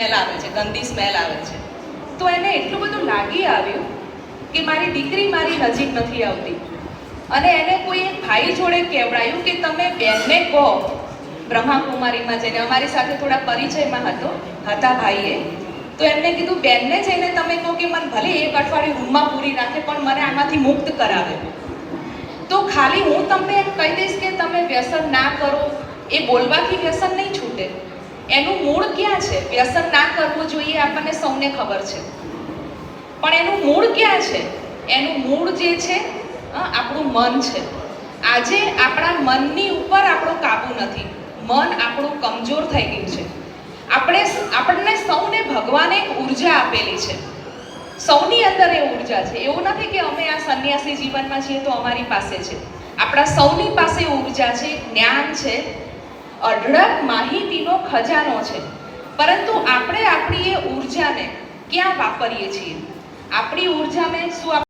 Smell આવે છે, ગંદી સ્મેલ આવે છે. તો એને એટલું બધું લાગી આવ્યું કે મારી દીકરી મારી નજીક નથી આવતી. અને એને કોઈ એક ભાઈ જોડે કહેવડાયું કે તમે બેનને કહો, બ્રહ્માકુમારીમાં જઈને અમારી સાથે થોડા પરિચયમાં હતા ભાઈએ. તો એમને કીધું બેનને જઈને તમે કહો કે મને ભલે એક અઠવાડિયું રૂમમાં પૂરી રાખે પણ મને આમાંથી મુક્ત કરાવે. તો ખાલી હું તમને એમ કહી દઈશ કે તમે વ્યસન ના કરો, એ બોલવાથી વ્યસન નહીં છૂટે. એનું મૂળ ક્યાં છે? વ્યસન ના કરવું જોઈએ આપણને સૌને ખબર છે, પણ એનું મૂળ ક્યાં છે? એનું મૂળ જે છે આપણું મન છે. આજે આપણા મનની ઉપર આપણો કાબુ નથી. મન આપણું કમજોર થઈ ગયું છે. આપણને સૌને ભગવાને એક ઉર્જા આપેલી છે. સૌની અંદર એ ઉર્જા છે. એવું નથી કે અમે આ સંન્યાસી જીવનમાં છીએ તો અમારી પાસે છે. આપણા સૌની પાસે ઉર્જા છે, જ્ઞાન છે, અઢળક માહિતીનો ખજાનો છે. પરંતુ આપણે આપણી એ ઉર્જાને ક્યાં વાપરીએ છીએ? આપણી ઉર્જાને શું